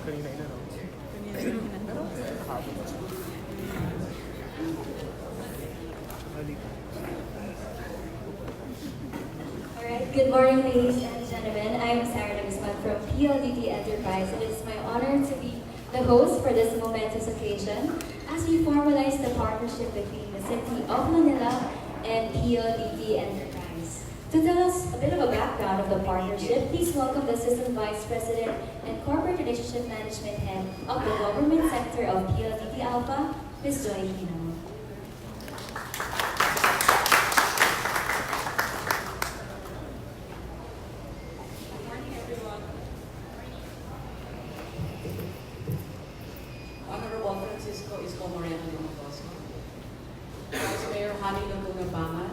Kanina ina, no? Pero, kahapon. Alright, good morning ladies and gentlemen. I am Sarah Nagisman from PLDT Enterprise. It is my honor to be the host for this momentous occasion as we formalize the partnership between the City of Manila and PLDT Enterprise. To tell us a bit of a background of the partnership, please welcome the Assistant Vice President and Corporate Relationship Management Head of the Government Sector of PLDT Alpha, Ms. Joy Hino. Isko Moreno, Vice Mayor Manila,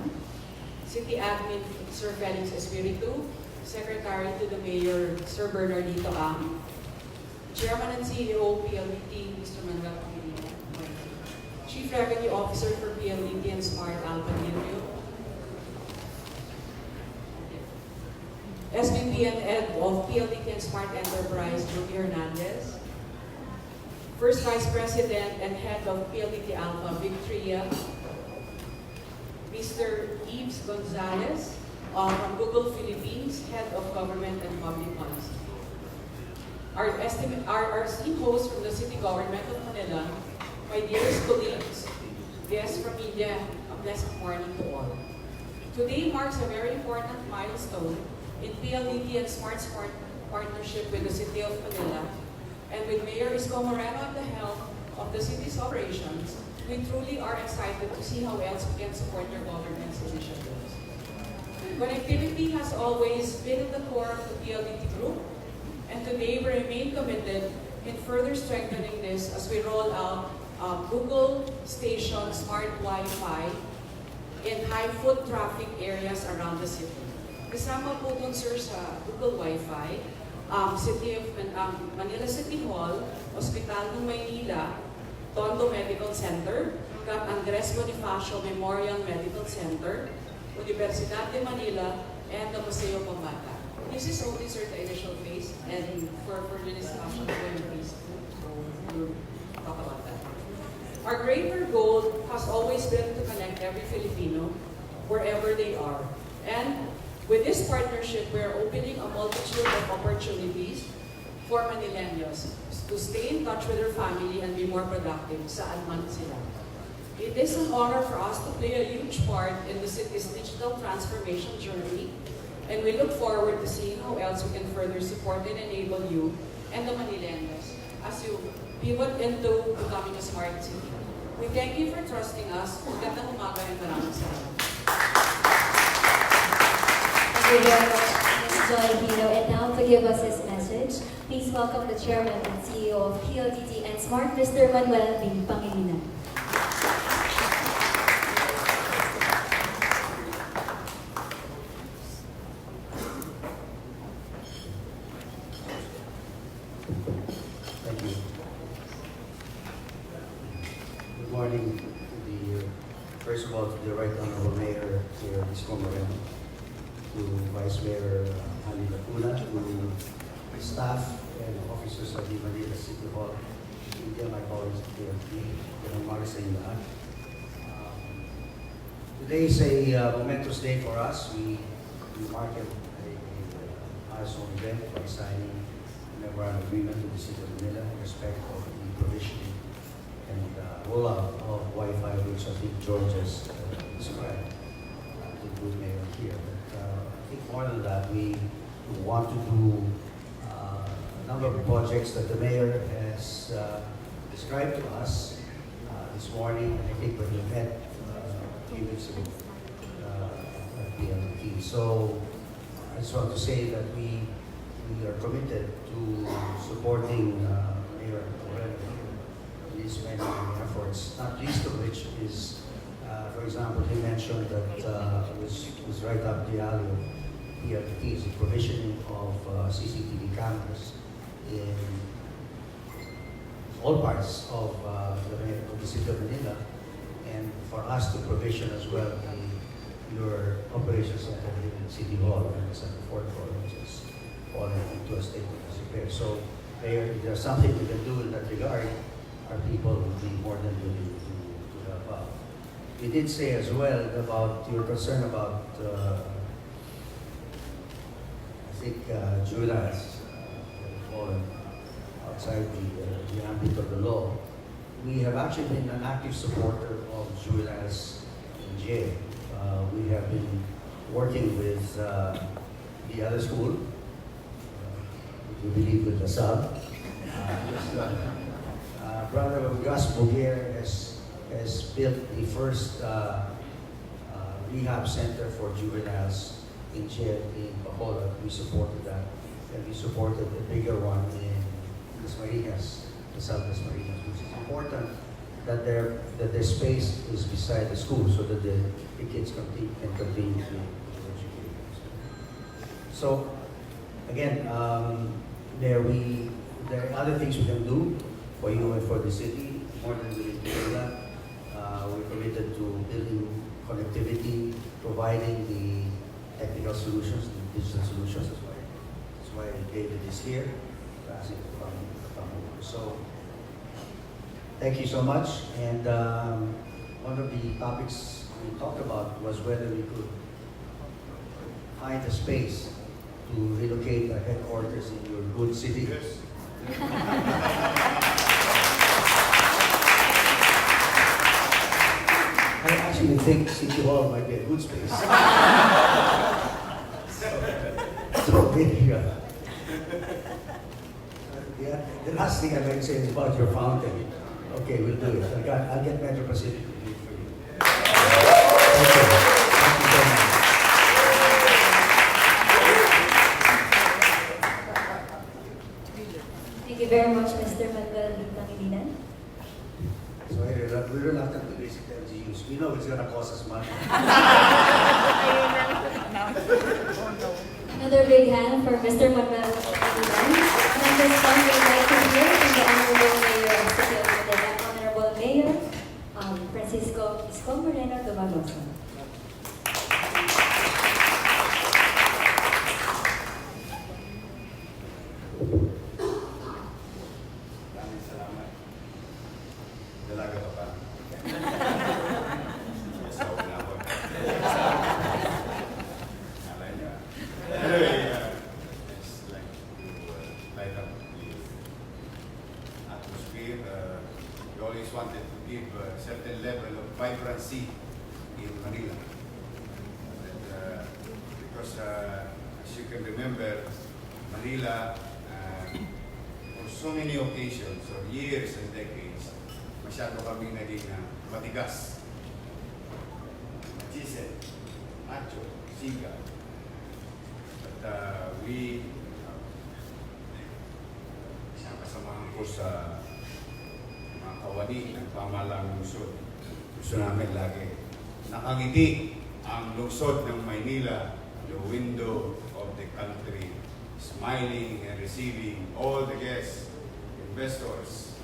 City Admin Sir Felix Espiritu, Secretary to the Mayor Sir Bernardito Ang, Chairman and CEO PLDT Mr. Manuel Pangilinan, Chief Revenue Officer for PLDT and SMART Alpha Nilio, SVP and Head of PLDT and SMART Enterprise Ruby Hernandez, First Vice President and Head of PLDT Alpha, Victoria, Mr. Yves Gonzalez from Google Philippines, Head of Government and Public Policy. Our esteemed host from the City Government of Manila, my dearest colleagues, guests from media, a blessed morning to all. Today marks a very important milestone in PLDT and SMART's partnership with the City of Manila. And with Mayor Isko Moreno at the helm of the city's operations, we truly are excited to see how else we can support your government's initiatives. Connectivity has always been at the core of the PLDT group, and today we remain committed in further strengthening this as we roll out Google Station Smart Wi-Fi in high foot traffic areas around the city. Kasama po dun, sir, sa Google Wi-Fi, City of Manila City Hall, Hospital ng Maynila, Tondo Medical Center, Cat Andres Bonifacio Memorial Medical Center, Universidad de Manila, and the Museo Pambata. This is only, sir, the initial phase, and for the discussion, please talk about that. Our greater goal has always been to connect every Filipino wherever they are, and with this partnership, we are opening a multitude of opportunities for Manilenos to stay in touch with their family and be more productive saan man sila. It is an honor for us to play a huge part in the city's digital transformation journey, and we look forward to seeing how else we can further support and enable you and the Manilenos as you pivot into becoming a smart city. We thank you for trusting us. Magandang umaga and maraming salamat. Thank you very much, Ms. Joy Hino. And now to give us his message, please welcome the Chairman and CEO of PLDT and SMART, Mr. Manuel B. Pangilinan. Thank you. Good morning first of all, to the Right Honorable Mayor here, Isko Moreno, to Vice Mayor Manila, to staff and officers of the Manila City Hall, media, my colleagues here, today is a momentous day for us. We mark a milestone event by signing a memorandum agreement with the City of Manila in respect of the provision and rollout of Wi-Fi, which I think George has described. The good mayor here. But I think more than that, we want to do a number of projects that the mayor has described to us this morning. I think when we met a few weeks ago at PLDT. So I just want to say that we are committed to supporting Mayor Moreno in these many efforts, not least of which is, for example, he mentioned that was right up the alley of PLDT is the provisioning of CCTV cameras in all parts of the city of Manila, and for us to provision as well your operations center in City Hall and the fourth floor, which is falling into a state of disrepair. So if there's something we can do in that regard, our people will be more than willing to help out. You did say as well about your concern about, I think, juveniles fallen outside the ambit of the law. We have actually been an active supporter of juveniles in jail. We have been working with the other school, we believe with the sub. Brother Gus Boguer has built the first rehab center for juveniles in jail in Bacolod. We supported that. And we supported a bigger one in Las Marinas, the South Las Marinas, which is important that their space is beside the school so that the kids can continue to be educated. So, again, there are other things we can do for you and for the city, more than willing to do that. We're committed to building connectivity, providing the technical solutions, the digital solutions. That's why David is here, asking to come over. So, thank you so much. And one of the topics we talked about was whether we could find a space to relocate our headquarters in your good city. Yes. I actually think City Hall might be a good space. So maybe, the last thing I'd like to say is about your fountain. Okay, we'll do it. I'll get Metro Pacific to do it for you. Thank you. Thank you so much. Thank you very much, Mr. Manuel Pangilinan. So we don't have to do basic LGUs. We know it's going to cost us money. Another big hand for Mr. Manuel Pangilinan. And at this time, we'd like to hear from the Honorable Mayor of the City of Manila, Honorable Mayor Francisco Isko Moreno Dumaloso. Maraming salamat. Dalaga ka pa. Sasaw na ako. Alay niya. Anyway, it's like to light up the atmosphere. We always wanted to give a certain level of vibrancy in Manila. And, because as you can remember, Manila, for so many occasions, or years and decades, masyado kami naging matigas. Machisel, macho, siga. But we, isang kasamahan ko sa mga kawani ng pamahalang lungsod. Gusto namin lagi nakangiti ang lungsod ng Maynila, the window of the country, smiling and receiving all the guests, investors,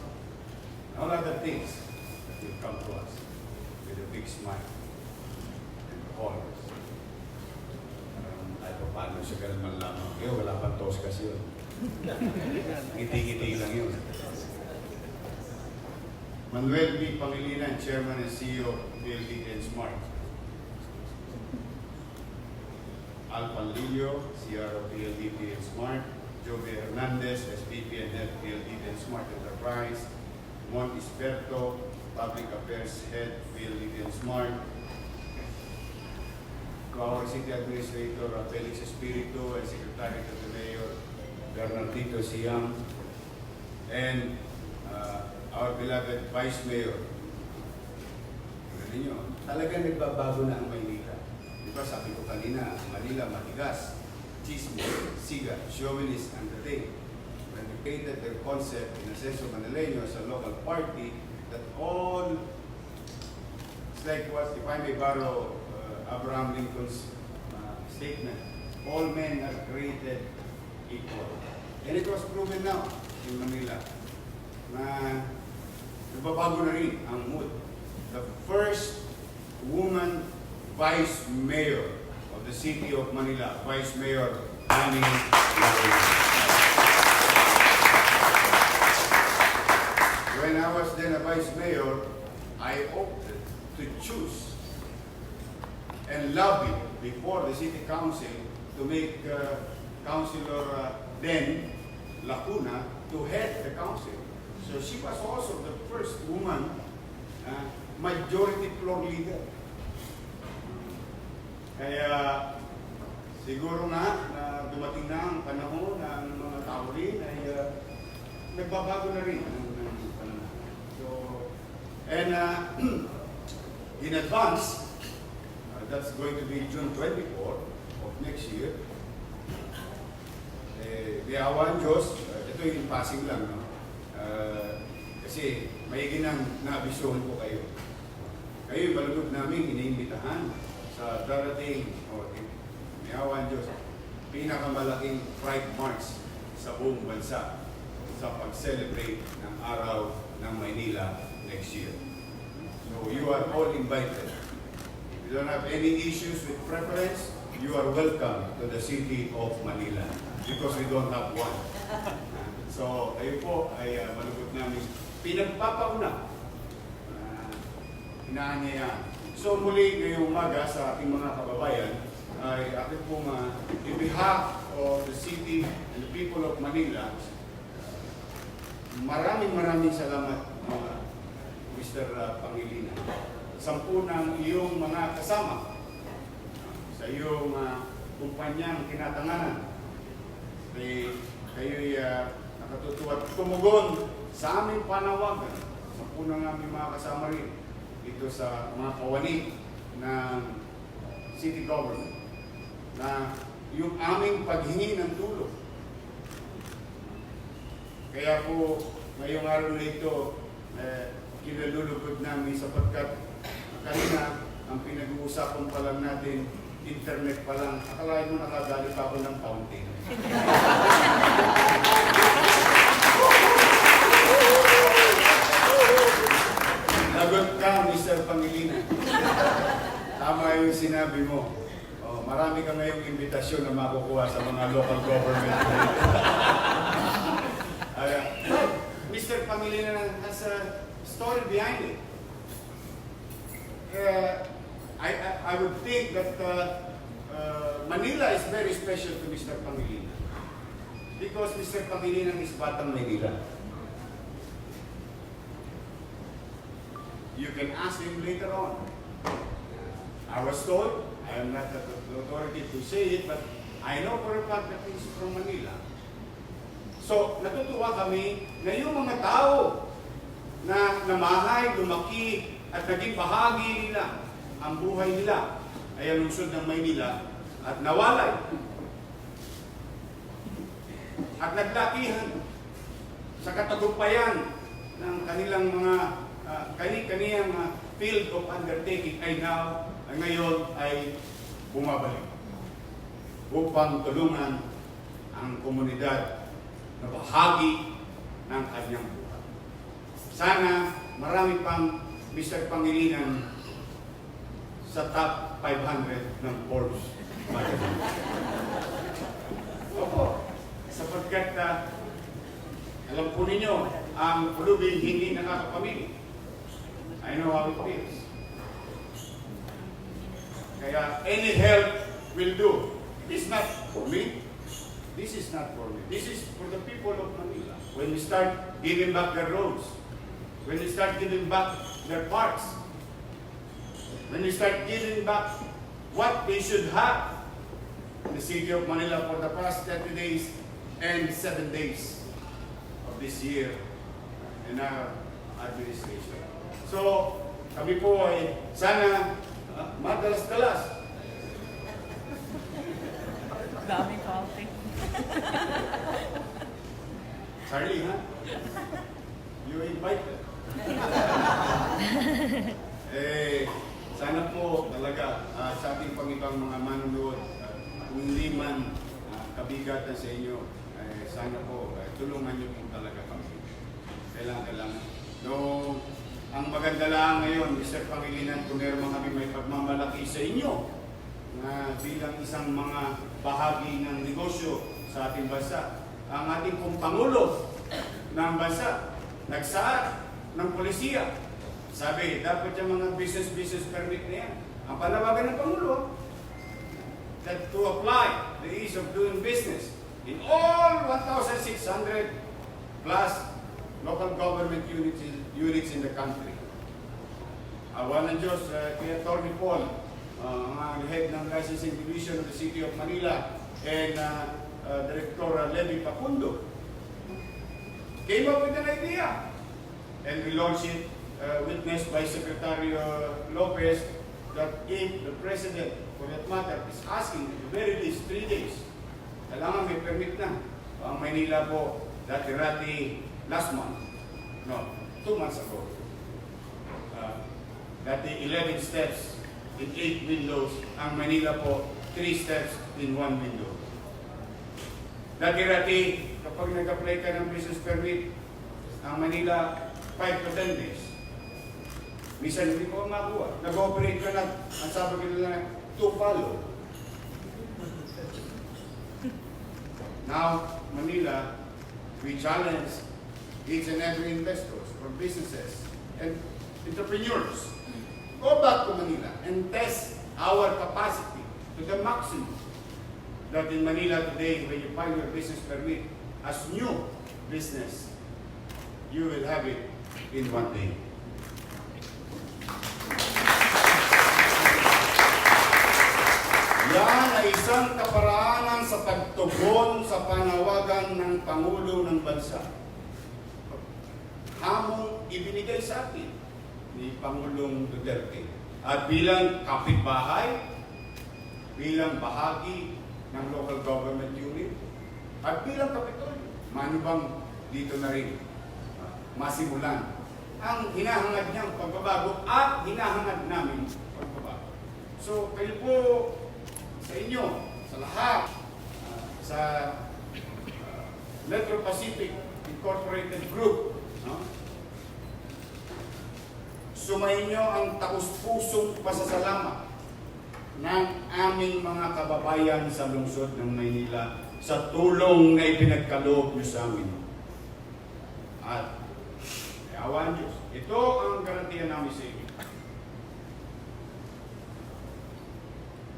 and all other things that will come to us with a big smile and honors. Ay, paano siya ganun man lamang? Wala pang tos kasi yun. Ngiti-ngiti lang yun. Manuel B. Pangilinan, Chairman and CEO of PLDT SMART. Al Panlilio, CRO PLDT SMART. Joey Hernandez, SVP and Head PLDT SMART Enterprise. Mon Isberto, Public Affairs Head PLDT SMART. To our City Administrator, Felix Espiritu, and Secretary to the Mayor, Bernardito Siam. And our beloved Vice Mayor. Tignan niyo, talagang nagbabago na ang Maynila. Diba sabi ko kanina, Manila matigas, chismis, siga, chauvinist, and the thing. When we created their concept in Ascenso Manileño as a local party, that all, it's like what, if I may borrow Abraham Lincoln's statement, all men are created equal. And it was proven now in Manila na nagbabago na rin ang mood. The first woman Vice Mayor of the City of Manila, Vice Mayor Manilenos. choose and lobby before the city council to make Councilor then Lacuna to head the council. So she was also the first woman majority floor leader. Kaya siguro na dumating na ang panahon na ang mga tao rin ay nagbabago na rin ang panahon. So, and in advance, that's going to be June 24 of next year. Diawan Diyos, ito yung passing lang, no? Kasi may ginang nabisuhan ko kayo. Kayo yung balugod namin iniimbitahan sa darating, Diawan Diyos, pinakamalaking Pride March sa buong bansa sa pag-celebrate ng araw ng Manila next year. So you are all invited. If you don't have any issues with preference, you are welcome to the city of Manila because we don't have one. So, kayo po ay malugod namin pinagpapauna. Inaanyayaan. So, muli ngayong umaga sa ating mga kababayan ay akin pong in behalf of the city and the people of Manila, maraming salamat Mr. Pangilinan. 10 ng iyong mga kasama sa iyong kumpanyang kinatanganan. Kayo'y nakatutuwa at tumugon sa aming panawagan. 10 ng aming mga kasama rin dito sa mga kawani ng city government na yung aming paghingi ng tulong. Kaya po ngayong araw na ito kinalulugod namin sapagkat kanina ang pinag-uusapan pa lang natin internet pa lang, akalain mo nakadali pa ako ng fountain. Lagot ka, Mr. Pangilinan. Tama yung sinabi mo. Marami ka ngayong imbitasyon na makukuha sa mga local government. Mr. Pangilinan has a story behind it. I would think that Manila is very special to Mr. Pangilinan because Mr. Pangilinan is Batang Manila. You can ask him later on. I was told, I am not the authority to say it, but I know for a fact that he's from Manila. So, natutuwa kami na yung mga tao na namahay, lumaki, at naging bahagi nila ang buhay nila ay ang lungsod ng Maynila at nawalay at naglakihan sa katagumpayan ng kanilang mga kaniyang field of undertaking ay ngayon ay bumabalik upang tulungan ang komunidad na bahagi ng kanyang buhay. Sana marami pang Mr. Pangilinan sa top 500 ng Forbes magazine. Opo, sapagkat alam po ninyo, ang pulubi hindi nakakapamili. I know how it feels. Kaya any help will do. It is not for me. This is not for me. This is for the people of Manila. When we start giving back their roads, when we start giving back their parks, when we start giving back what they should have in the city of Manila for the past 30 days and 7 days of this year in our administration. So, kami po ay sana madalas-dalas. Daming coffee. Charlie, ha? You invited. Sana po talaga sa ating pangibang mga manunood, kung hindi man kabigatan sa inyo, sana po tulungan niyo po talaga kami. Kailangan. Ang maganda lang ngayon, Mr. Pangilinan, kung meron kami may pagmamalaki sa inyo na bilang isang mga bahagi ng negosyo sa ating bansa. Ang ating pong Pangulo ng bansa, nagsaad ng polisiya Sabi, dapat yung mga business permit na yan. Ang panawagan ng Pangulo, that to apply the ease of doing business in all 1,600 plus local government units in the country. Awan ng Diyos, kay Atty. Paul, ang head ng licensing division of the City of Manila, and Director Levy Pacundo, came up with an idea. And we launched it, witnessed by Secretary Lopez, that if the President, for that matter, is asking at the very least 3 days, kailangan may permit na. Ang Manila po, dati last month, no, 2 months ago, dati 11 steps in 8 windows, ang Manila po, 3 steps in 1 window. Dati, kapag nag-apply ka ng business permit, ang Manila, 5 to 10 days. Minsan hindi ko makuha. Nag-operate ka na, ang sabi ko nila, to follow. Now, Manila, we challenge each and every investors or businesses and entrepreneurs. Go back to Manila and test our capacity to the maximum. That in Manila today, when you file your business permit as new business, you will have it in 1 day. Yan ay isang kaparaanan sa pagtugon sa panawagan ng Pangulo ng Bansa. Hamong ibinigay sa atin ni Pangulong Duterte. At bilang kapitbahay, bilang bahagi ng local government unit, at bilang Kapitolyo, manubang dito na rin masimulan ang hinahangad niyang pagbabago at hinahangad namin pagbabago. So, kayo po, sa inyo, sa lahat, sa Metro Pacific Incorporated Group, no? Sumayin nyo ang taus-pusong pasasalamat ng aming mga kababayan sa lungsod ng Maynila sa tulong na ipinagkaloob nyo sa amin. At awan Diyos, ito ang garantiya namin sa inyo.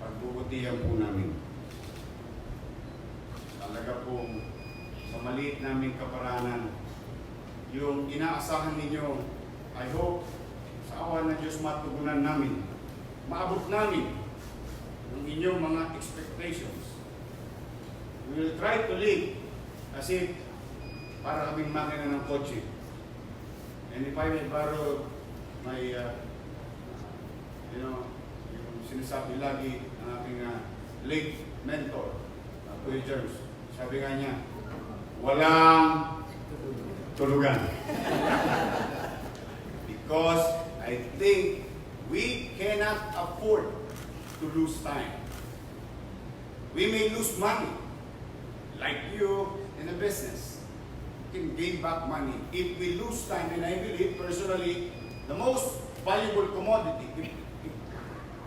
Pagbubutihan po namin. Talaga pong sa maliit naming kaparanan, yung inaasahan ninyo, I hope, sa awan ng Diyos matugunan namin, maabot namin ang inyong mga expectations. We will try to live as if para kaming makina ng kotse. And if I may borrow my, yung sinasabi lagi ng aking late mentor, Kuya Jerms, sabi nga niya, walang tulugan. Because I think we cannot afford to lose time. We may lose money, like you in a business. You can gain back money. If we lose time, and I believe personally, the most valuable commodity,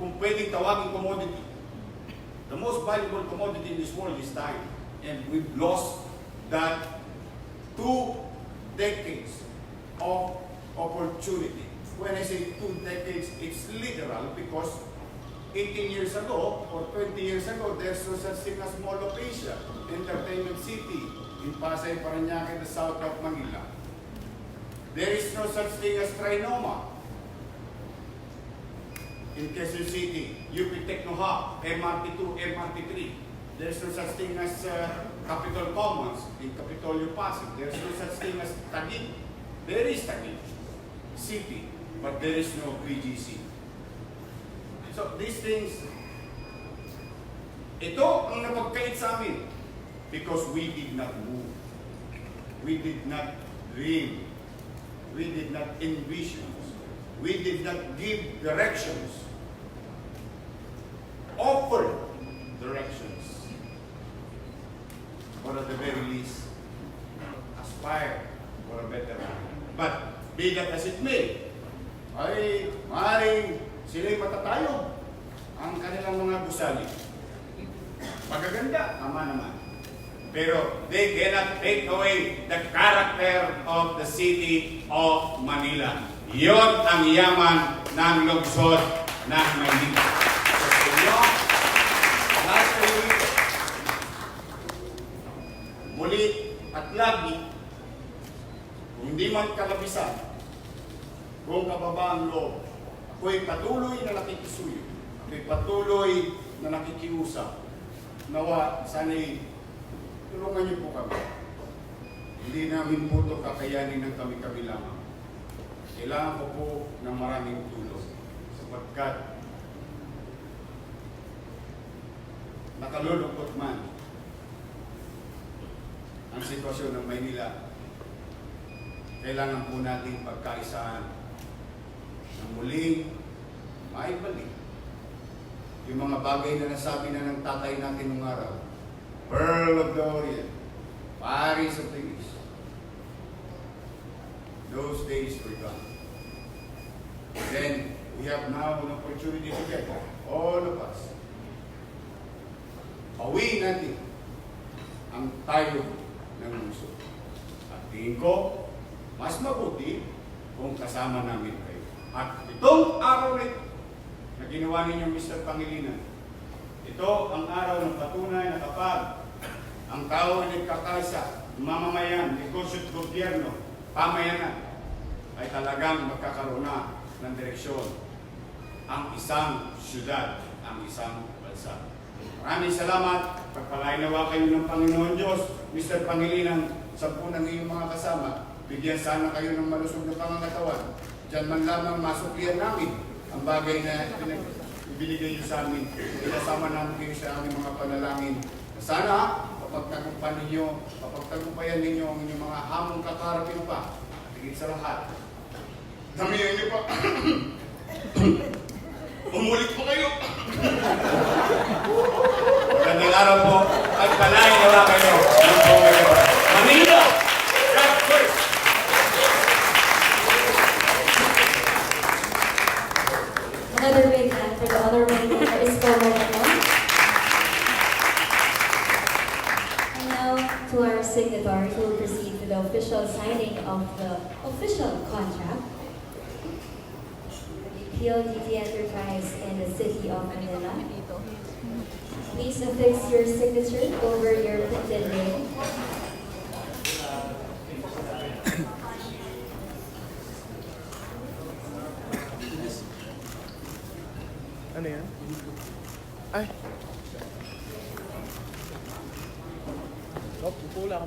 kung pwedeng tawagin commodity, the most valuable commodity in this world is time. And we've lost that 2 decades of opportunity. When I say 2 decades, it's literal because 18 years ago or 20 years ago, there's no such thing as Mall of Asia, Entertainment City, in Pasay, Parañaque, the south of Manila. There is no such thing as Trinoma in Quezon City, UP Techno Hub, MRT2, MRT3. There's no such thing as Capitol Commons in Capitolio Pasig. There's no such thing as Taguig. There is Taguig City, but there is no PGC. So these things, ito ang napagkait sa amin because we did not move. We did not dream. We did not envision. We did not give directions. Offer directions. Or at the very least, aspire for a better life. But be that as it may, ay maaaring sila'y matatayog ang kanilang mga gusali. Magaganda, tama naman. Pero they cannot take away the character of the city of Manila. Iyon ang yaman ng lungsod ng Maynila. So sa inyo, lahat kayo rito, muli at lagi, kung hindi man kalabisan, kung kababaang loob, ako'y patuloy na nakikisuyo, ako'y patuloy na nakikiusap. Nawa, sana'y tulungan niyo po kami. Hindi namin po ito kakayanin ng kami-kami lamang. Kailangan ko po ng maraming tulong sapagkat nakalulungkot man ang sitwasyon ng Maynila. Kailangan po natin pagkaisahan na muling maibalik yung mga bagay na nasabi na ng tatay natin nung araw. Pearl of the Orient, Paris of the East. Those days were gone. Then, we have now an opportunity together, all of us. Bawiin natin ang tayo ng lungsod. At tingin ko, mas mabuti kung kasama namin kayo. At itong araw na ito, na ginawa ninyo, Mr. Pangilinan, ito ang araw ng patunay na kapag ang tao ay nagkakaisa, mamamayan, negosyo at gobyerno, pamayanan, ay talagang magkakaroon na ng direksyon ang isang syudad, ang isang bansa. Maraming salamat. Pagpalain nawa kayo ng Panginoon Diyos, Mr. Pangilinan, sa po ng iyong mga kasama. Bigyan sana kayo ng malusog na pangangatawan. Diyan man lamang masuklian namin ang bagay na binigay niyo sa amin. Pinasama namin kayo sa aming mga panalangin. Sana, papagtagumpayan ninyo ang inyong mga hamong kakarapin pa. At higit sa lahat, damihan niyo pa. Umulit po kayo. Magandang araw po at palain nawa kayo ng Panginoon. Manila! God first! Another big hand for the Honorable Mayor Isko Moreno. And now to our signatory who will proceed to the official signing of the official contract. PLDT Enterprise in the City of Manila. Please affix your signature over your printed name. Ano yan? Ay! Oh, pula.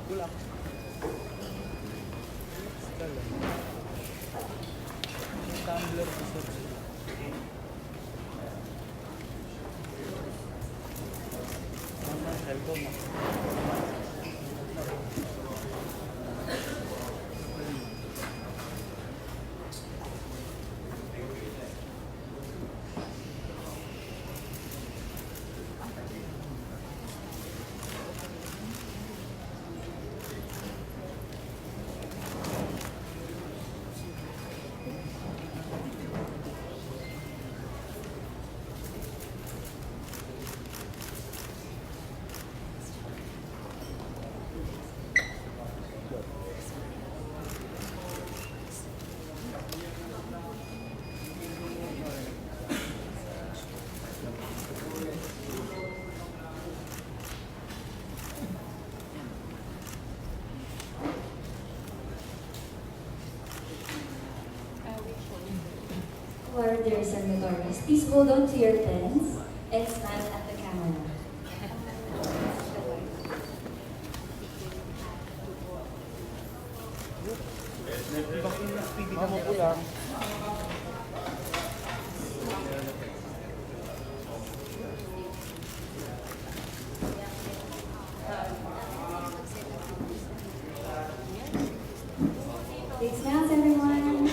Tumbler sa cellphone mo. Our dear signatories, please hold on to your pens and smile at the camera. Mama po lang. Big smiles, everyone.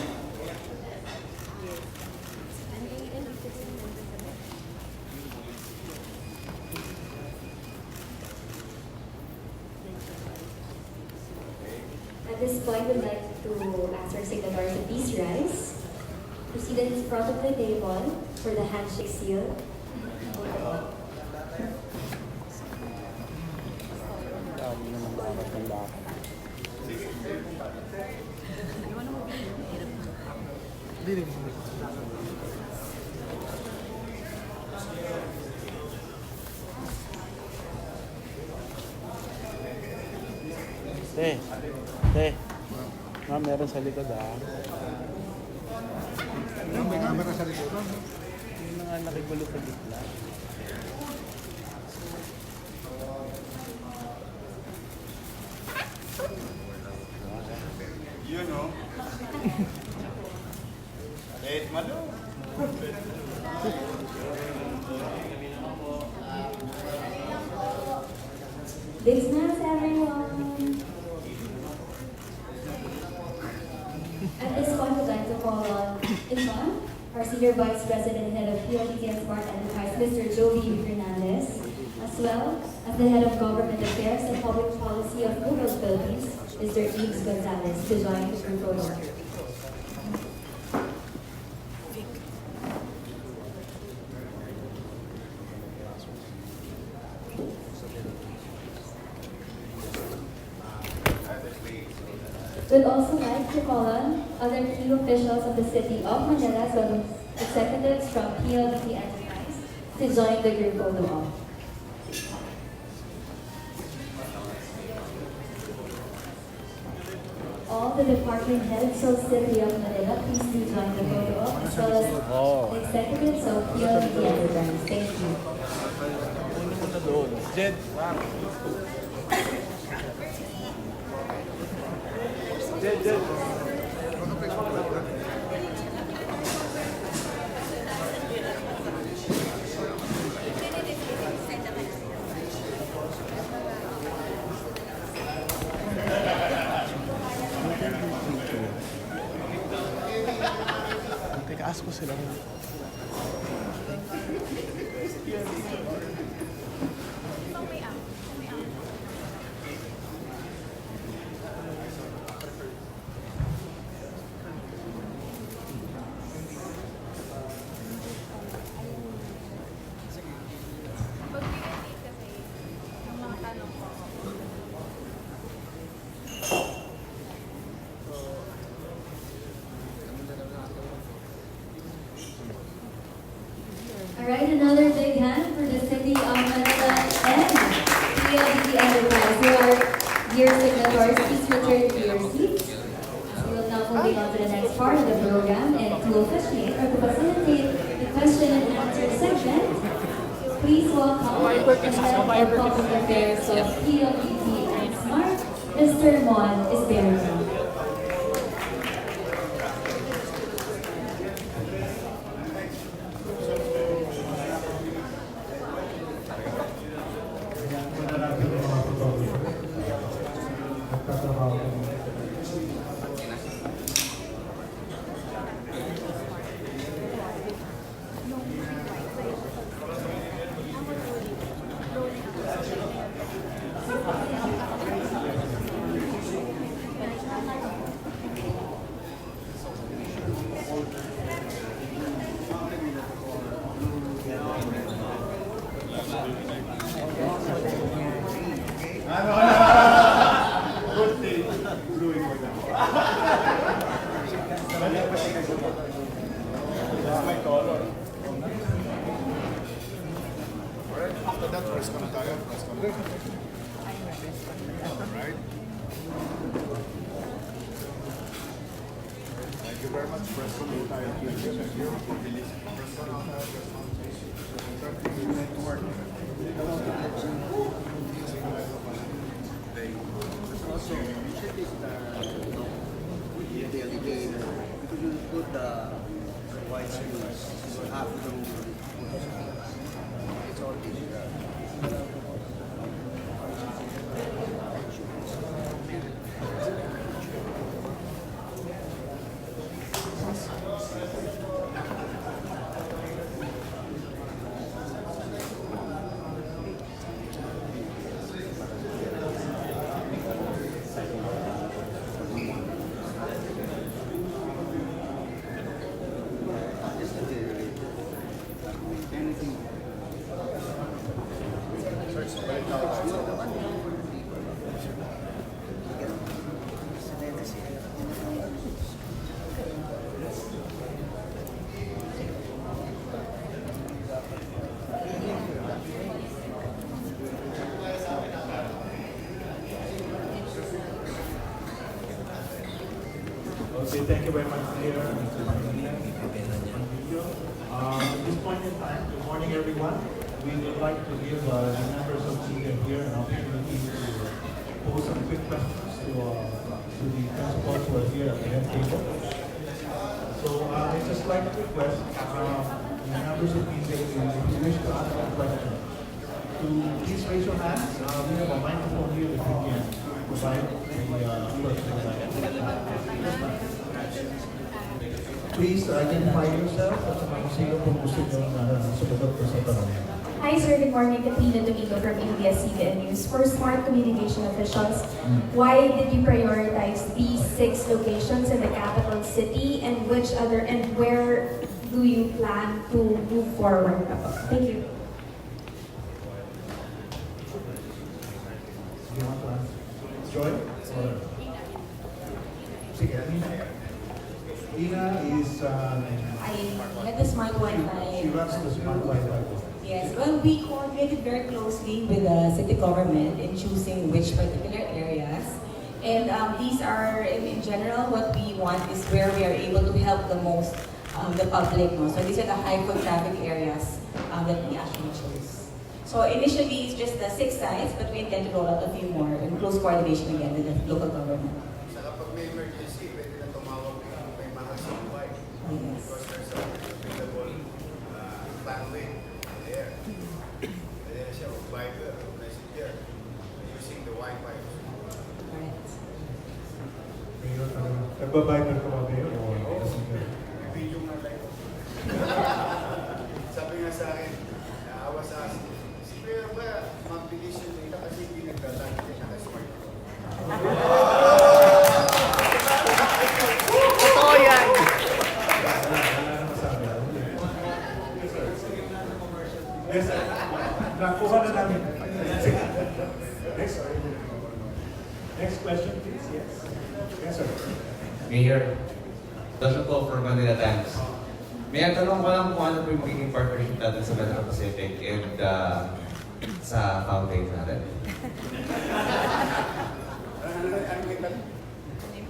At this point, we'd like to ask our signatory to please rise. Proceed in front of the table for the handshake seal. Dami naman dapat ng lakad. Dinig. Te. Te. Ma'am, meron sa likod ah. May camera sa likod. Yung mga nakigulo sa gitna. Yun o. Eh, malo. Big smiles, everyone! At this point, we'd like to call on Ivan, our Senior Vice President and Head of PLDT SMART Enterprise, Mr. Jovi Hernandez, as well as the Head of Government Affairs and Public Policy of Google Philippines, Mr. Isko Gonzalez, to join the group photo. We'd also like to call on other key officials of the City of Manila, as well as executives from PLDT Enterprise, to join the group photo op. All the department heads of City of Manila, please do join the photo op, as well as the executives of PLDT Enterprise. Thank you. Ano mo na doon? Jed. Jed. Teka, ask ko sila. Alright, another big hand for the City of Manila and PLDT Enterprise, who are dear signatories. Please return to your seats. We will now move on to the next part of the program, and to officiate or to facilitate the question and answer segment, please welcome the Head of Public Affairs of PLDT and SMART, Mr. Mon Isberto. After that, press ka na tayo. Press ka na. Alright. Thank you very much. Press ka na tayo. Thank you. Press ka na tayo. Network. Also, you should take the elevator because you put the white screws. You have to it's all digital. Okay, thank you very much, Mayor. At this point in time, good morning, everyone. We would like to give the members of media here an opportunity to pose some quick questions to the principals who are here at the head table. So I'd just like to request the members of media, if you wish to ask a question, to please raise your hands. We have a microphone here if you can provide the Please identify yourself at saka kung sino po gusto nyo sumagot po sa tanong. Hi sir, good morning. Katrina Domingo from ABS-CBN News. For smart communication officials, why did you prioritize these 6 locations in the capital city, and which other and where do you plan to move forward? Thank you. Do you want to answer? Joy? Or? Sige, Nina. Nina is, I had the smart Wi-Fi. she runs the smart Wi-Fi. Yes, well, we coordinated very closely with the city government in choosing which particular areas. And these are, in general, what we want is where we are able to help the most the public. No? So these are the high foot traffic areas that we actually chose. So initially, it's just the 6 sites, but we intend to roll out a few more in close coordination again with the local government. Sa kapag may emergency, pwede na tumawag kay mga CY. Yes. Because there's a available bandwidth there. Pwede na siya mag-Viber o Messenger using the Wi-Fi. Correct. Mayor, nagbabiker ka ba, Mayor? O Video nga like. Sabi nga sa akin, naawa sa akin, si Mayor ba, mabilis yung data kasi hindi nagdadaan din naka-smartphone. Totoo yan. wala na masabi. Yes, sir. Nakuha na namin. Next question, please. Yes. Yes, sir. Mayor, Dr. po for Manila Times. May tanong ko lang kung ano po yung magiging partnership natin sa Metro Pacific and sa fountain natin.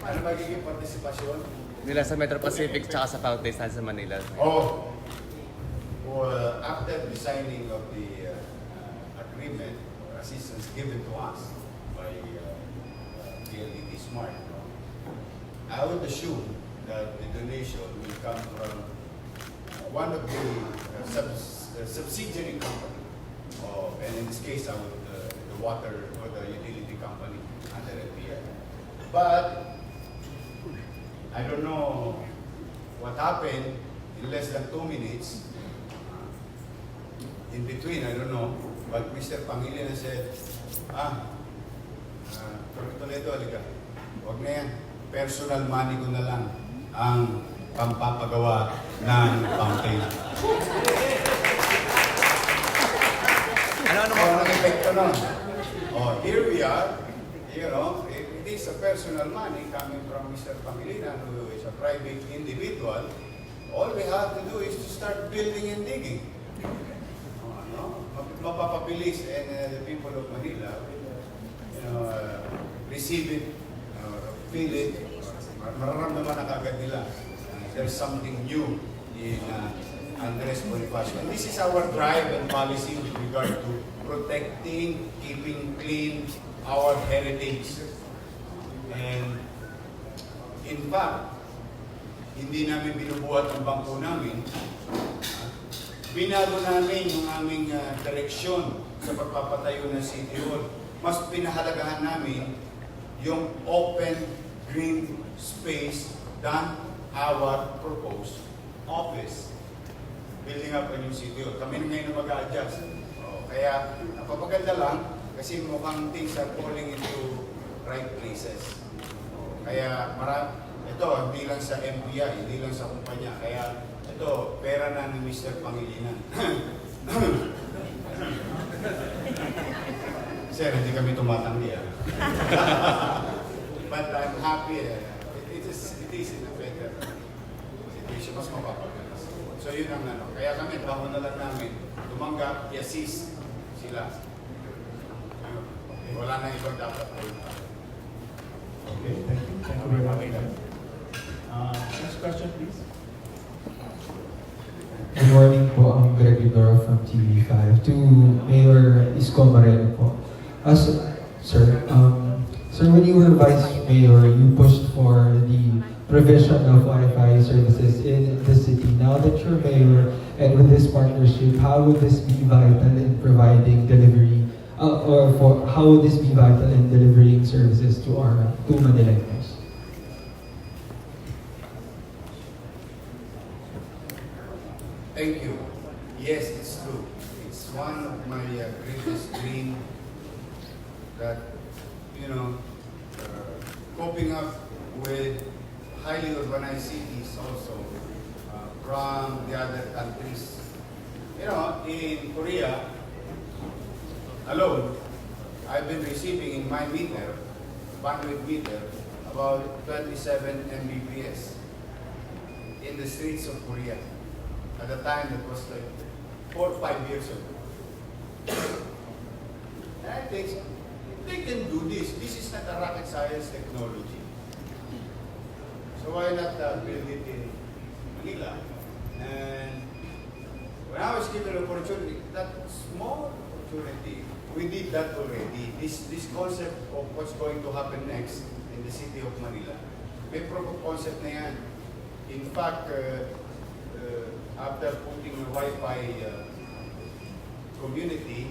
Ano magiging partisipasyon? Nila sa Metro Pacific tsaka sa fountains natin sa Manila. Oh, well, after the signing of the agreement or assistance given to us by PLDT SMART, I would assume that the donation will come from one of the subsidiary company, and in this case, I would the water or the utility company under NPR. But I don't know what happened in less than 2 minutes. In between, I don't know. But Mr. Pangilinan said, Toledo, halika. Huwag na yan. Personal money ko na lang ang pampapagawa ng fountain. Ano ang epekto nun? Oh, here we are. You know, it is a personal money coming from Mr. Pangilinan, who is a private individual. All we have to do is to start building and digging. Mapapabilis, and the people of Manila will receive it, feel it, mararamdaman na kagad nila. There's something new in Andres Bonifacio. And this is our drive and policy with regard to protecting, keeping clean our heritage. And in fact, hindi namin binubuhat ang bangko namin. Binago namin yung aming direksyon sa pagpapatayo ng City Hall. Mas pinahalagahan namin yung open green space than our proposed office. Building up a new City Hall. Kami na ngayon na mag-a-adjust. Kaya napapaganda lang kasi mukhang things are falling into right places. Kaya ito, hindi lang sa MPI, hindi lang sa kumpanya. Kaya ito, pera na ni Mr. Pangilinan. Sir, hindi kami tumatanggi. But I'm happy. It is in a better situation. Mas mapapaganda. So yun ang ano. Kaya kami, bago na lang namin tumanggap, i-assist sila. Wala na ibang dapat. Okay, thank you. Thank you very much. Mindoro from TV5 to Mayor Isko Moreno po. Sir, when you were Vice Mayor, you pushed for the provision of Wi-Fi services in the city. Now that you're Mayor and with this partnership, how would this be vital in providing delivery, how would this be vital in delivering services to Manilenos? Thank you. Yes, it's true. It's one of my greatest dreams that, coping up with highly urbanized cities also from the other countries. In Korea alone, I've been receiving in my meter, bandwidth meter, about 27 Mbps in the streets of Korea. At the time, that was like 4 or 5 years ago. And I think they can do this. This is not a rocket science technology. So why not build it in Manila? And when I was given an opportunity, that small opportunity, we did that already. This concept of what's going to happen next in the city of Manila, may proof of concept na yan. In fact, after putting a Wi-Fi community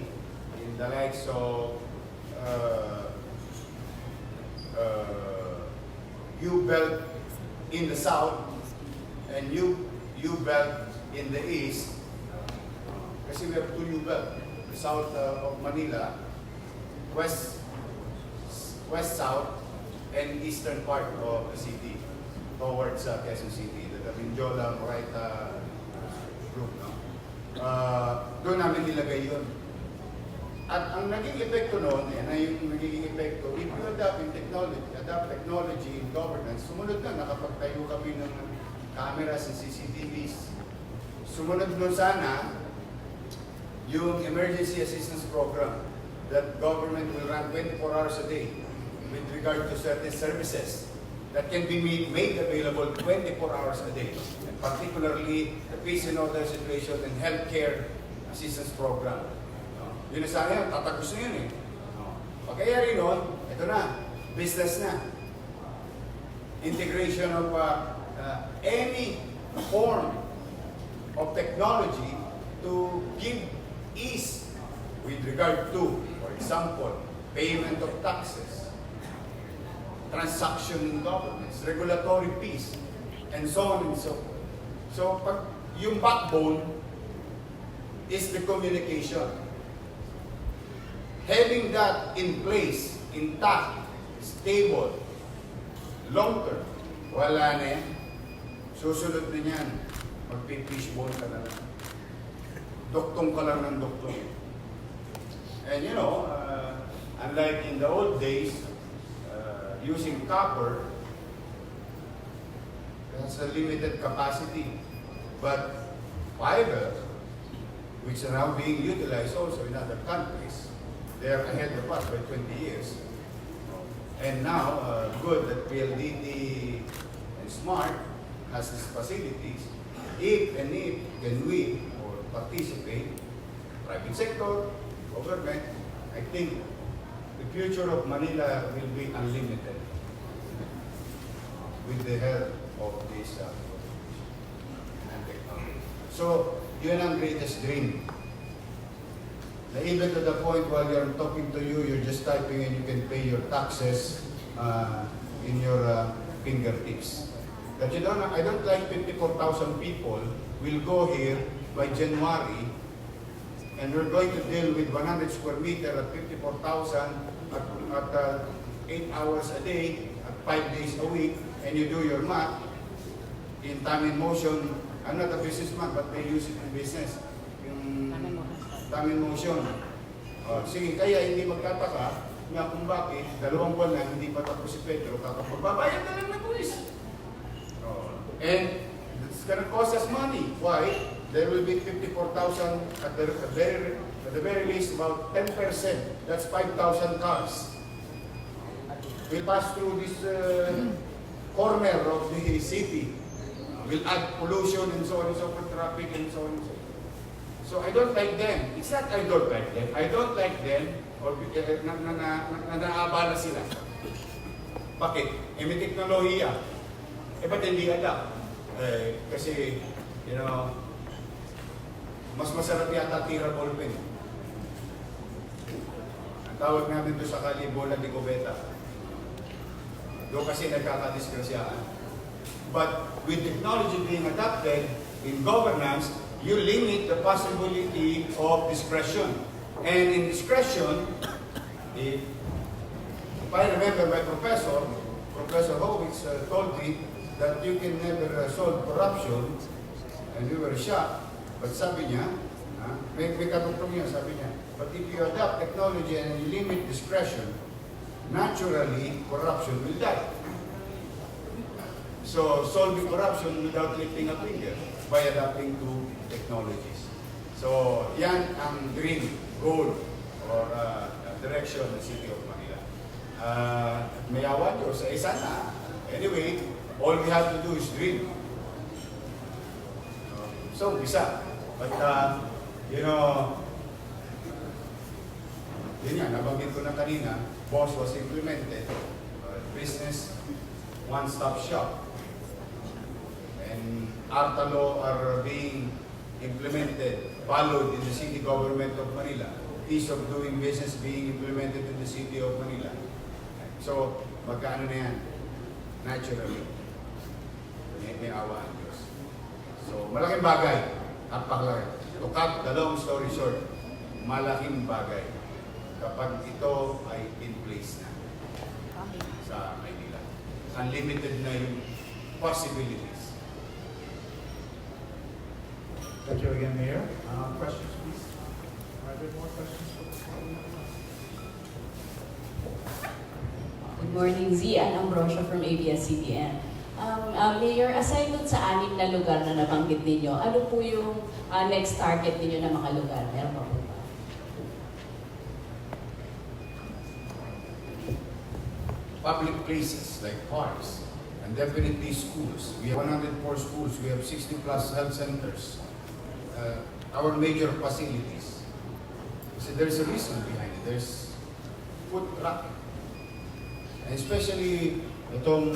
in the likes of U-Belt in the south and U-Belt in the east, kasi we have two U-Belt, the south of Manila, west-south, and eastern part of the city towards Quezon City, the Mindoro right group. Doon namin nilagay yun. At ang naging epekto noon, yung naging epekto, if you adapt technology in governance, sumunod na, nakapagtayo kami ng cameras and CCTVs. Sumunod nun sana, yung emergency assistance program that government will run 24 hours a day with regard to certain services that can be made available 24 hours a day, and particularly the peace and order situation and healthcare assistance program. Yun na sana yun, tatagos na yun eh. Pagkayari nun, ito na, business na. Integration of any form of technology to give ease with regard to, for example, payment of taxes, transaction in governments, regulatory peace, and so on and so forth. So, pag yung backbone is the communication. Having that in place, intact, stable, long-term, wala na yan. Susunod na yan, magpipishball ka na lang. Doktong ka lang ng doktong. And unlike in the old days, using copper, has a limited capacity. But fiber, which are now being utilized also in other countries, they are ahead of us by 20 years. And now, good that PLDT and SMART has these facilities. If can we or participate, private sector, government, I think the future of Manila will be unlimited with the help of this and technology. So, yun ang greatest dream. Na even to the point while you're talking to you, you're just typing and you can pay your taxes in your fingertips. But I don't like 54,000 people will go here by January, and we're going to deal with 100 square meter at 54,000 at 8 hours a day, at 5 days a week, and you do your math in time and motion. I'm not a businessman, but they use it in business. Time and motion. Sige, kaya hindi magtataka nga kung bakit 2 buwan na hindi pa tapos si Pedro, magbabayad na lang ng buwis. And it's gonna cost us money. Why? There will be 54,000 at the very least, about 10%. That's 5,000 cars. Will pass through this corner of the city. Will add pollution and so on and so forth, traffic and so on and so forth. So So I don't like them. It's not I don't like them. I don't like them or naabala sila. Bakit? May teknolohiya. Ba't hindi adapt? Kasi, you know, mas masarap yata tira ballpen. Ang tawag namin doon sa kali, bola de cubeta. Doon kasi nagkakadiskrasyaan. But with technology being adopted in governance, you limit the possibility of discretion. And in discretion, if I remember my professor, Professor Howitz told me that you can never solve corruption, and we were shocked. But sabi niya, may katutong niya, sabi niya, but if you adopt technology and you limit discretion, naturally, corruption will die. So, solving corruption without lifting a finger by adapting to technologies. So, yan ang dream, goal, or direction ng City of Manila. May awa Diyos sa isa na. Anyway, all we have to do is dream. So, isa. But, you know, yun yan, nabanggit ko na kanina, BOSS was implemented, business one-stop shop. And ARTA law are being implemented, followed in the city government of Manila. Ease of doing business being implemented in the city of Manila. So, magkaano na yan? Naturally. May awa ang Diyos. So, malaking bagay. Napakalaki. To cut the long story short, malaking bagay kapag ito ay in place na sa Manila. Unlimited na yung possibilities. Thank you again, Mayor. Questions, please? Are there more questions? Good morning, Zian Ambrosio from ABS-CBN. Mayor, aside dun sa 6 na lugar na nabanggit ninyo, ano po yung next target ninyo na mga lugar? Meron pa po ba? Public places like parks and definitely schools. We have 104 schools. We have 60 plus health centers. Our major facilities. So there's a reason behind it. There's food traffic. And especially itong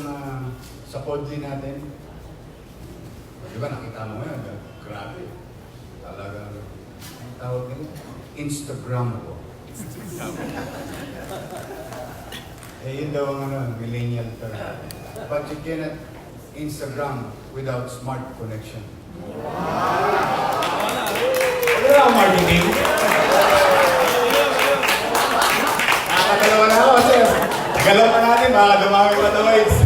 sa Podli natin. Di ba nakita mo ngayon? Grabe. Talaga. Ang tawag nila? Instagrammable. Yun daw ang millennial term. But you cannot Instagram without smart connection. Ano na ang marketing? Nakakadalawa na ako, sir. Galaw pa natin, baka dumami pa tawaits.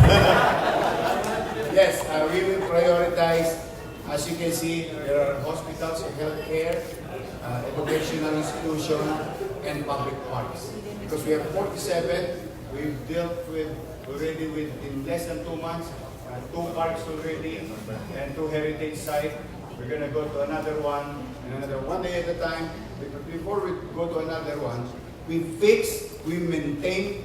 Yes, we will prioritize. As you can see, there are hospitals, healthcare, educational institutions, and public parks. Because we have 47, we've dealt with already in less than 2 months, 2 parks already, and 2 heritage sites. We're going to go to another one, and another one day at a time. Before we go to another one, we fix, we maintain,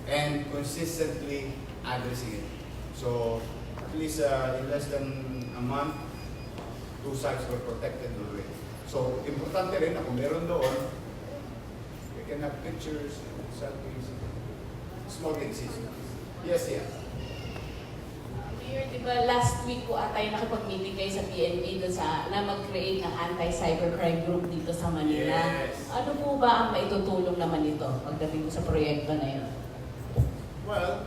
and consistently addressing it. So, at least in less than a month, 2 sites were protected already. So, importante rin na kung meron doon, we can have pictures, selfies, small things. Yes, yeah. Mayor, di ba last week po atay nakipag-meeting kayo sa PNP doon na mag-create ng anti-cybercrime group dito sa Manila. Yes. Ano po ba ang maitutulong naman ito pagdating sa proyekto na yun? Well,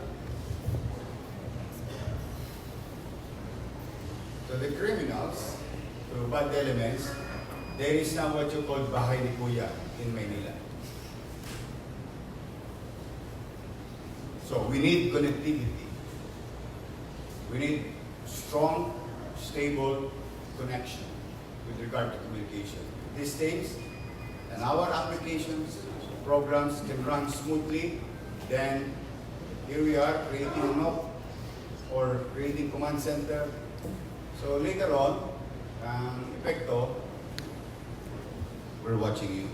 to the criminals, to bad elements, there is now what you call bahay ni Kuya in Manila. So we need connectivity. We need strong, stable connection with regard to communication. These things and our applications, programs can run smoothly, then here we are creating a NOC or creating command center. So later on, epekto, we're watching you.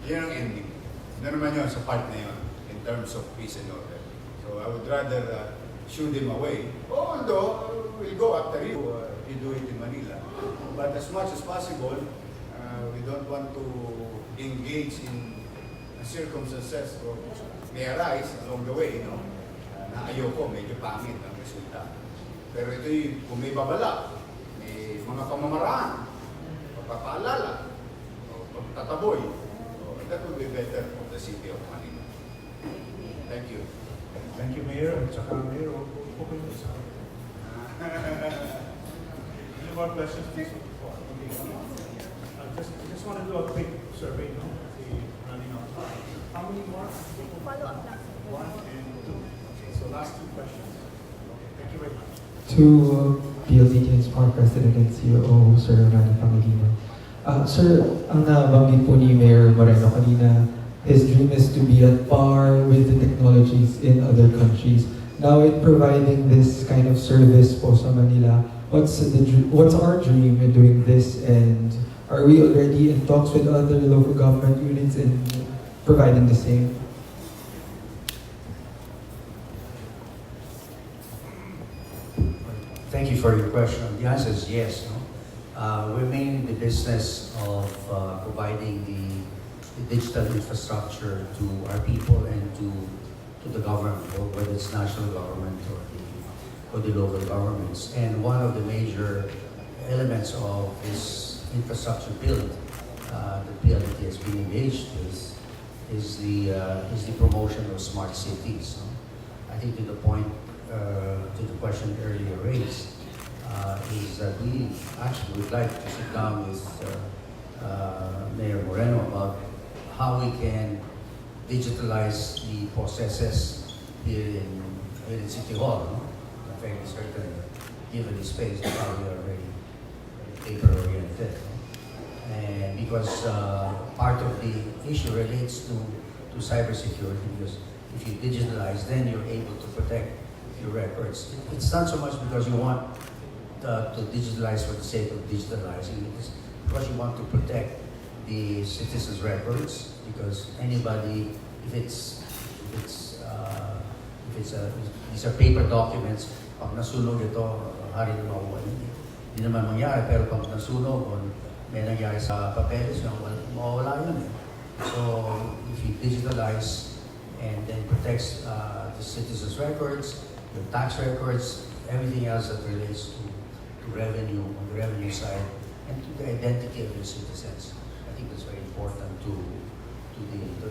Yan ang ending. Ano naman yun sa part na yun in terms of peace and order. So I would rather shoo them away. Although we'll go after you, you do it in Manila. But as much as possible, we don't want to engage in circumstances or may arise along the way, na ayoko, medyo pangit ang resulta. Pero ito'y kung may babala, may mga pamamaraan, pagpapaalala, o pagtataboy, that will be better for the city of Manila. Thank you. Thank you, Mayor. At saka, Mayor, huwag po kayo isa. Any more questions? Please? Okay. Just want to do a quick survey, no? Running out of time. How many more? Follow up lang. 1 and 2. Okay, so last 2 questions. Okay, thank you very much. To PLDT SMART President and CEO, Sir Manny Pangilinan. Sir, ang nabanggit po ni Mayor Moreno kanina, his dream is to be at par with the technologies in other countries. Now, in providing this kind of service po sa Manila, what's our dream in doing this, and are we already in talks with other local government units in providing the same? Thank you for your question. The answer is yes. We're mainly in the business of providing the digital infrastructure to our people and to the government, whether it's national government or the local governments. And one of the major elements of this infrastructure build that PLDT has been engaged with is the promotion of smart cities. I think to the point, to the question earlier raised, is that we actually would like to sit down with Mayor Moreno about how we can digitalize the processes here in City Hall. I'm fairly certain, given the space, that we are very paper-oriented. And because part of the issue relates to cybersecurity, because if you digitalize, then you're able to protect your records. It's not so much because you want to digitalize for the sake of digitalizing, it's because you want to protect the citizens' records, because anybody, these are paper documents, pag nasunog ito, hari na makuha. Hindi naman mangyari, pero pag nasunog, kung may nangyari sa papeles, mawawala yun. So, if you digitalize and then protects the citizens' records, your tax records, everything else that relates to revenue, on the revenue side, and to the identity of your citizens. I think that's very important to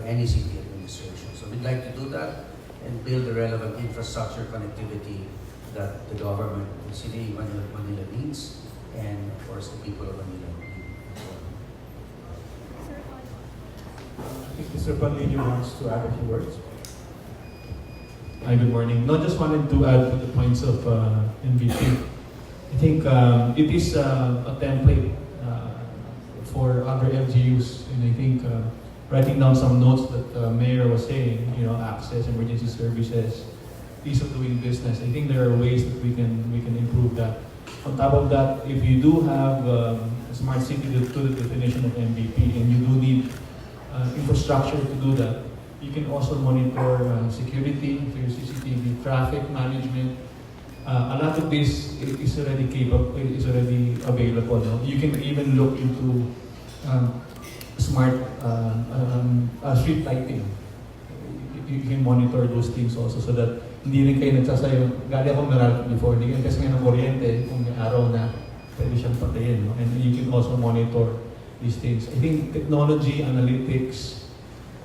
any city administration. So we'd like to do that and build the relevant infrastructure connectivity that the government, the city of Manila needs, and of course the people of Manila need. I think Mr. Panlilio wants to add a few words. Hi, good morning. No, just wanted to add to the points of MVP. I think it is a template for other LGUs, and I think writing down some notes that the mayor was saying, access, emergency services, ease of doing business. I think there are ways that we can improve that. On top of that, if you do have a smart city to the definition of MVP, and you do need infrastructure to do that, you can also monitor security through CCTV, traffic management. A lot of this is already capable, is already available. No? You can even look into smart street lighting. You can monitor those things also, so that hindi rin kayo nagsasayo. Gali ako meron before, hindi kayo kasi ng kuryente, kung may araw na, pwede siyang patayin. No? And you can also monitor these things. I think technology, analytics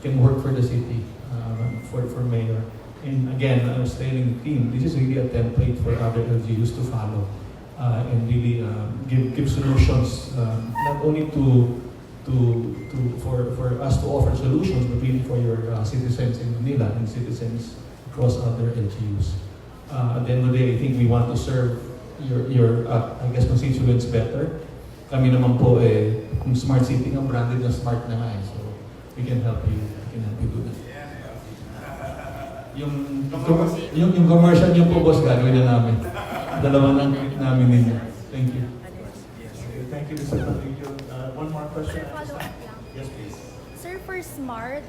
can work for the city, for mayor. And again, I was telling the team, this is really a template for other LGUs to follow and really give solutions, not only for us to offer solutions, but really for your citizens in Manila and citizens across other LGUs. At the end of the day, I think we want to serve your I guess, constituents better. Kami naman po, kung smart city nga, branded na smart na nga. So we can help you do that. Yung commercial niyo po, boss, gagawin na namin. Dalawa lang namin ninyo. Thank you. Okay, thank you, Mr. Patricio. One more question. Follow up lang. Yes, please. Sir, for SMART,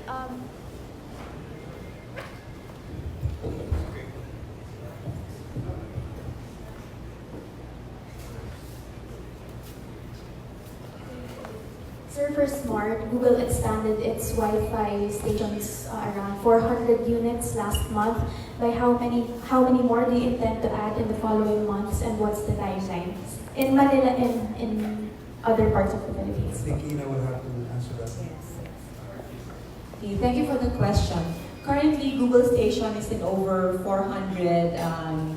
for SMART, Google expanded its Wi-Fi stations around 400 units last month. By how many more do you intend to add in the following months, and what's the timeline in Manila and in other parts of the I Philippines? think Ina will have to answer that. Okay, thank you for the question. Currently, Google Station is in over 400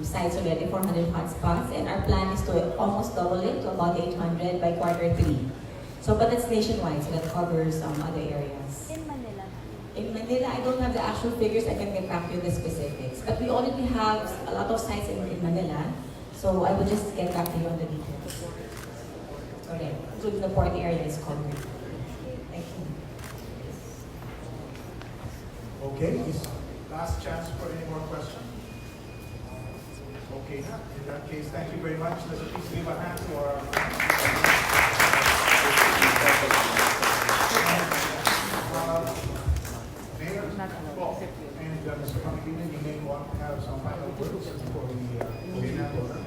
sites already, 400 hotspots, and our plan is to almost double it to about 800 by Q3. So, but it's nationwide, so that covers other areas. In Manila. In Manila, I don't have the actual figures. I can get back to you the specifics. But we already have a lot of sites in Manila, so I will just get back to you on the details. Okay, including the port area is covered. Thank you. Okay, is last chance for any more questions? Okay, in that case, thank you very much. Let's please give a hand to our Mayor. Oh, and Mr. Pangilinan, you may want to have some final words before we hand over.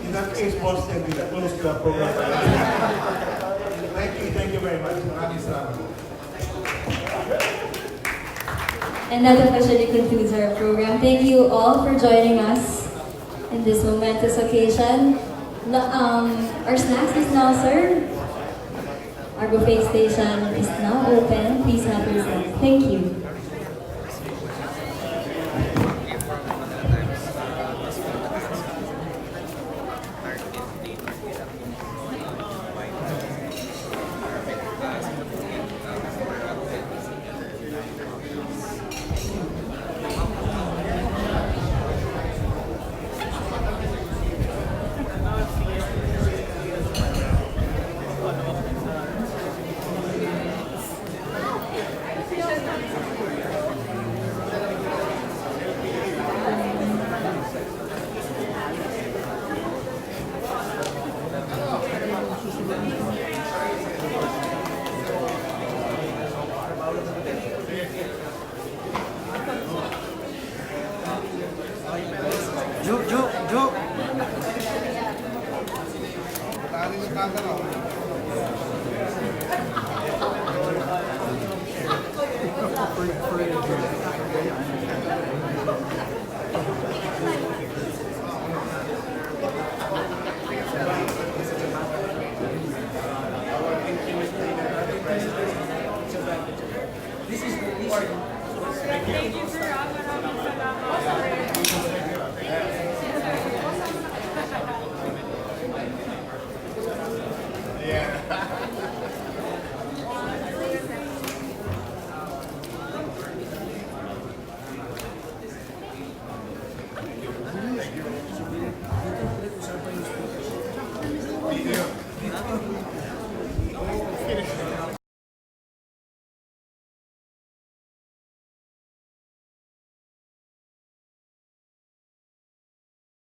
In that case, boss, then we close the program. Thank you very much. Maraming salamat. And that officially concludes our program. Thank you all for joining us in this momentous occasion. Our snacks is now served. Our buffet station is now open. Please have your seat. Thank you. Tali ng kanta, no?